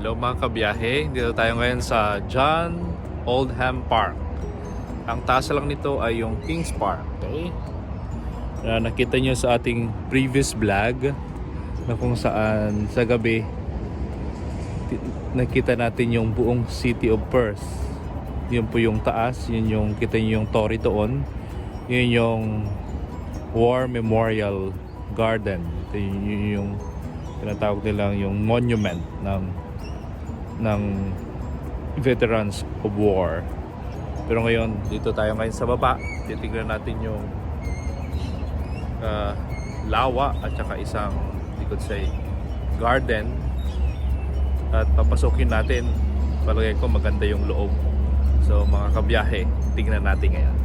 Hello mga kabiyahe, dito tayo ngayon sa John Oldham Park. Ang taas lang nito ay yung Kings Park. Okay? Nakita nyo sa ating previous vlog na kung saan sa gabi nakita natin yung buong City of Perth. Yun po yung taas, yun yung kita nyo yung Tory doon. Yun yung War Memorial Garden. Yun yung tinatawag nilang yung monument ng veterans of war. Pero ngayon, dito tayo ngayon sa baba. Titignan natin yung lawa at saka isang, you could say, garden. At papasukin natin. Palagay ko maganda yung loob. So mga kabiyahe, tignan natin ngayon.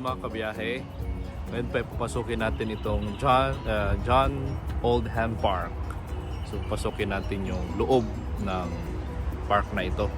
Mga kabiyahe, ngayon pa papasukin natin itong John Oldham Park. So pasukin natin yung loob ng park na ito.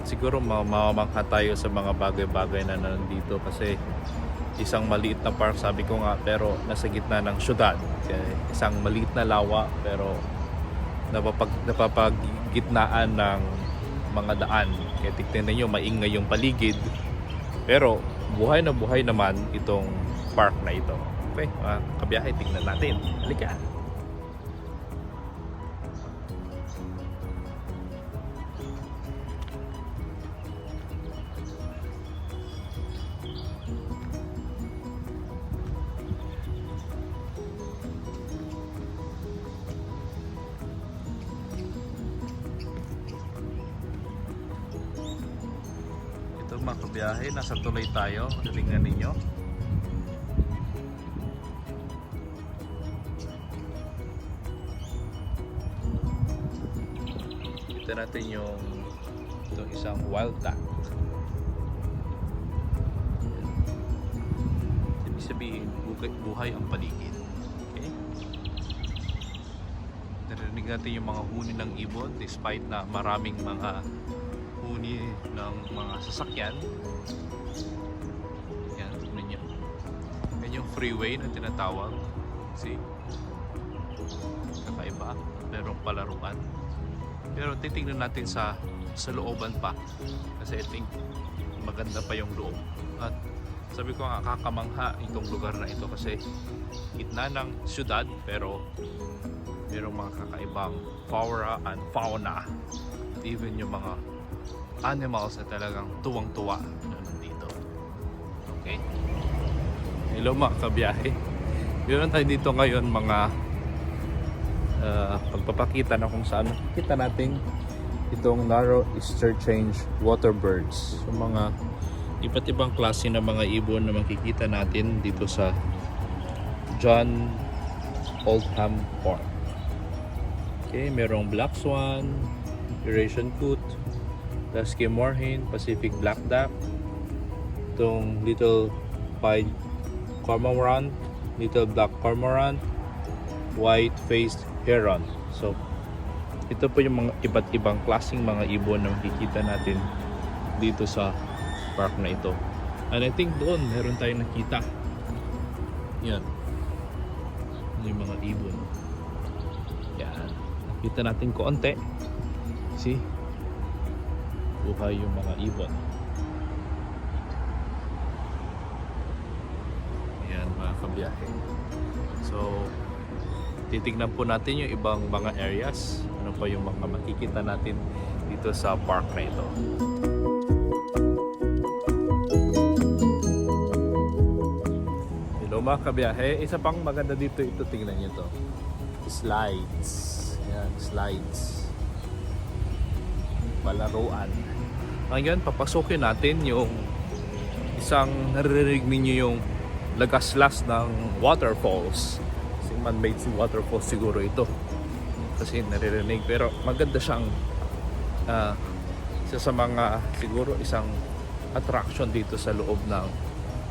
At siguro mamamangha tayo sa mga bagay-bagay na nandito kasi isang maliit na park, sabi ko nga, pero nasa gitna ng syudad. Isang maliit na lawa pero napapagitnaan ng mga daan. Kaya tignan niyo, maingay yung paligid. Pero buhay na buhay naman itong park na ito. Okay, mga kabiyahe, tingnan natin. Halika. Mga kabiyahe, nasa tuloy tayo. Tingnan ninyo. Kita natin yung itong isang wild duck. Ibig sabihin, buhay ang paligid. Okay? Narinig natin yung mga huni ng ibon despite na maraming mga huni ng mga sasakyan. Yan, tignan nyo. Yan yung freeway na tinatawag. See? Kakaiba. Merong palaruan. Pero titignan natin sa looban pa. Kasi I think maganda pa yung loob. At sabi ko nga, kakamangha itong lugar na ito kasi gitna ng syudad pero merong mga kakaibang flora and fauna. At even yung mga animals na talagang tuwang-tuwa na nandito. Okay? Hello mga kabiyahe. Meron tayo dito ngayon mga pagpapakita na kung saan nakikita natin itong narrow interchange waterbirds. So mga iba't ibang klase ng mga ibon na makikita natin dito sa John Oldham Park. Okay, merong black swan, Eurasian coot, Lasky moorhen, Pacific black duck, itong little pied cormorant, little black cormorant, white-faced heron. So ito po yung mga iba't ibang klaseng mga ibon na makikita natin dito sa park na ito. And I think doon meron tayong nakita. Yan. Yung mga ibon. Yan. Nakita natin konti. See? Buhay yung mga ibon. Ayan mga kabiyahe. So titignan po natin yung ibang mga areas. Ano pa yung mga makikita natin dito sa park na ito. Hello mga kabiyahe, isa pang maganda dito, ito tingnan nyo to. Slides. Yan, slides. Palaruan. Ngayon, papasukin natin yung isang naririnig ninyo yung lagaslas ng waterfalls. Kasi man-made si waterfalls siguro ito. Kasi naririnig. Pero maganda siyang isa sa mga siguro isang attraction dito sa loob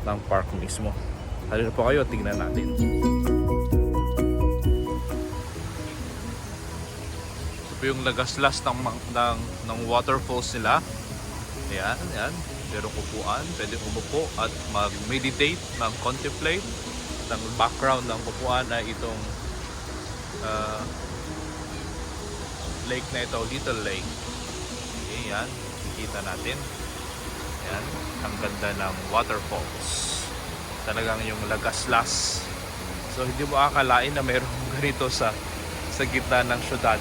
ng park mismo. Halina po kayo, tingnan natin. Ito po yung lagaslas ng waterfalls nila. Ayan, ayan. Merong upuan, pwede umupo at mag-meditate, mag-contemplate. Ang background ng upuan ay itong lake na ito, Little Lake. Okay, yan. Kikita natin. Ayan, ang ganda ng waterfalls. Talagang yung lagaslas. So hindi mo akalain na mayroong ganito sa gitna ng syudad.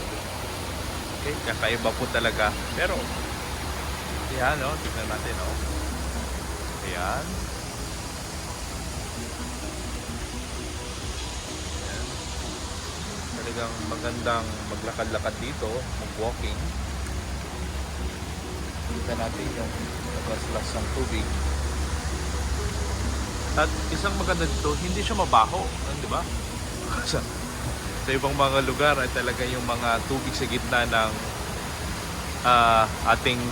Okay, kakaiba po talaga. Pero yan, oh, tignan natin, oh. Ayan. Ayan. Talagang magandang maglakad-lakad dito, mag-walking. Kita natin yung lagaslas ng tubig. At isang maganda dito, hindi siya mabaho, di ba? Sa ibang mga lugar ay talaga yung mga tubig sa gitna ng ating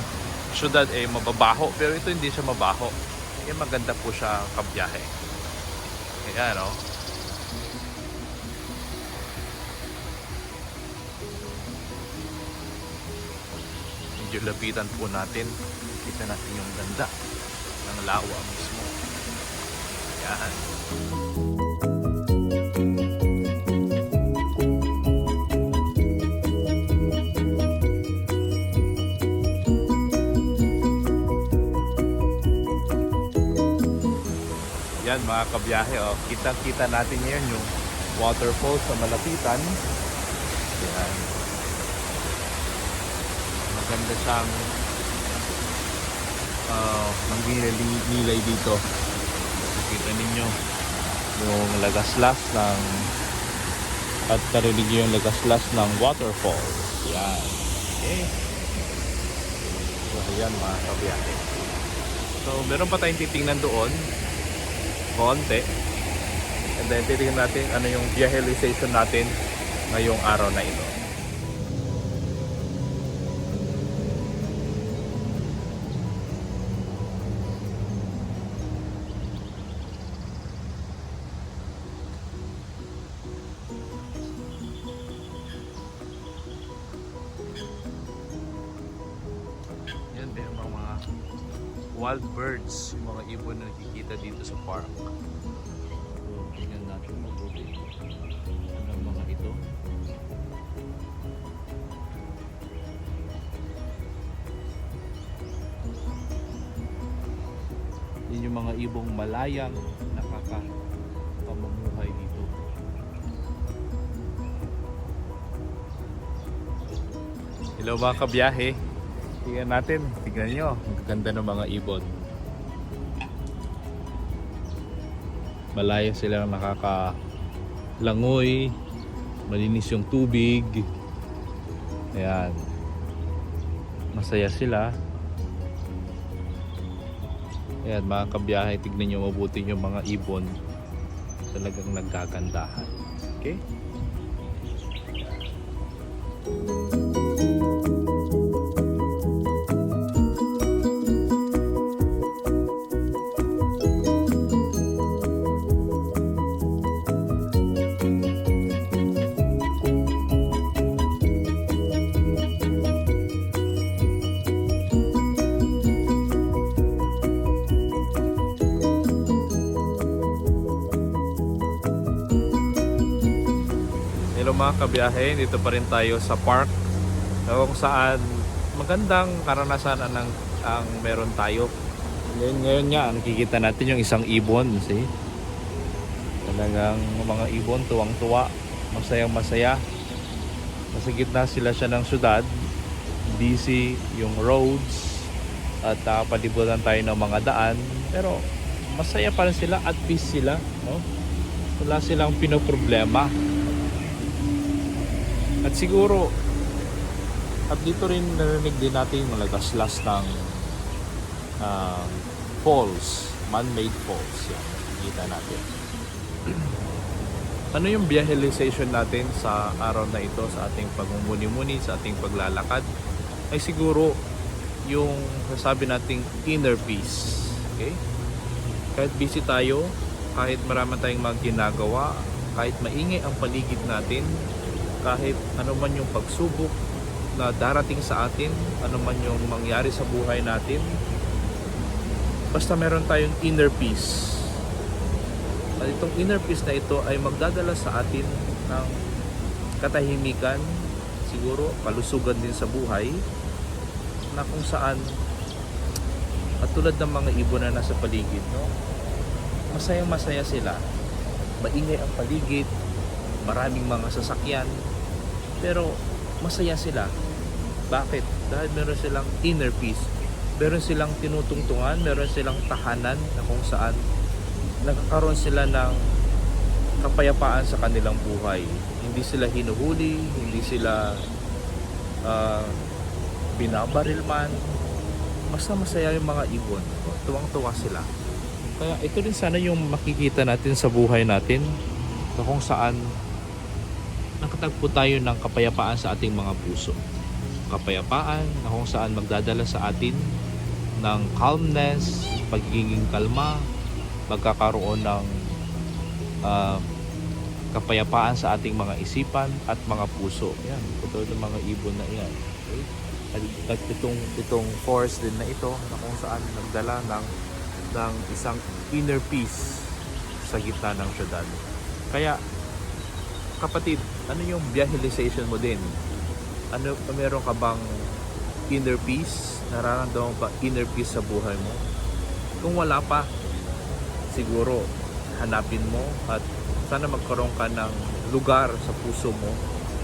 syudad ay mababaho, pero ito hindi siya mabaho. Kaya maganda po siya kabiyahe. Ayan, no? Medyo lapitan po natin. Kita natin yung ganda ng lawa mismo. Ayan. Yan mga kabiyahe, oh. Kita-kita natin ngayon yung waterfalls sa malapitan. Yan. Maganda siyang manggilay dito. Kita ninyo yung lagaslas ng at narinig yung lagaslas ng waterfalls. Yan. Okay. So ayan mga kabiyahe. So meron pa tayong titingnan doon konti, and then titignan natin ano yung visualization natin ngayong araw na ito. Yan din ang mga wild birds, yung mga ibon na nakikita dito sa park. So, tingnan natin mabuti. Ano ang mga ito? Yun yung mga ibong malayang nakakapamumuhay dito. Hello mga kabiyahe. Tingnan natin, tingnan nyo, ang ganda ng mga ibon. Malaya silang nakakalangoy, malinis yung tubig. Ayan. Masaya sila. Ayan mga kabiyahe, tignan nyo mabuti yung mga ibon. Talagang nagkagandahan. Okay? Hello mga kabiyahe, dito pa rin tayo sa park kung saan magandang karanasan ang meron tayo. Ngayon nga, nakikita natin yung isang ibon. See? Talagang mga ibon tuwang-tuwa. masayang masaya. Nasa gitna siya ng syudad, busy yung roads, at palibutan tayo ng mga daan, pero masaya pa rin sila, at peace sila, no? Wala silang pinoproblema. At siguro, at dito rin narinig din natin yung lagaslas ng falls, man-made falls. Yan, nakikita natin. Ano yung visualization natin sa araw na ito, sa ating pagmumuni-muni, sa ating paglalakad? Ay siguro yung sasabi nating inner peace. Okay? Kahit busy tayo, kahit marami tayong mga ginagawa, kahit maingay ang paligid natin, kahit ano man yung pagsubok na darating sa atin, ano man yung mangyari sa buhay natin, basta meron tayong inner peace. At itong inner peace na ito ay magdadala sa atin ng katahimikan, siguro kalusugan din sa buhay, na kung saan at tulad ng mga ibon na nasa paligid, no? Masayang masaya sila, maingay ang paligid, maraming mga sasakyan, pero masaya sila. Bakit? Dahil meron silang inner peace, meron silang tinutungtungan, meron silang tahanan na kung saan nagkakaroon sila ng kapayapaan sa kanilang buhay. Hindi sila hinuhuli, hindi sila binabaril man. Basta masaya yung mga ibon. Tuwang-tuwa sila. Kaya ito din sana yung makikita natin sa buhay natin, na kung saan nakatagpo tayo ng kapayapaan sa ating mga puso. Kapayapaan na kung saan magdadala sa atin ng calmness, pagiging kalma, magkakaroon ng kapayapaan sa ating mga isipan at mga puso. Yan, ito ng mga ibon na yan. Okay? At itong force din na ito, na kung saan nagdala ng isang inner peace sa gitna ng syudad. Kaya, kapatid, ano yung visualization mo din? Ano, meron ka bang inner peace? Nararamdaman ba inner peace sa buhay mo? Kung wala pa, siguro hanapin mo, at sana magkaroon ka ng lugar sa puso mo,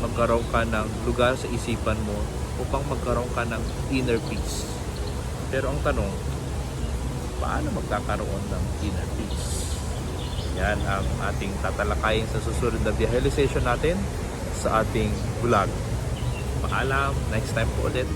magkaroon ka ng lugar sa isipan mo upang magkaroon ka ng inner peace. Pero ang tanong, paano magkakaroon ng inner peace? Yan ang ating tatalakayin sa susunod na visualization natin sa ating vlog. Paalam, next time po ulit.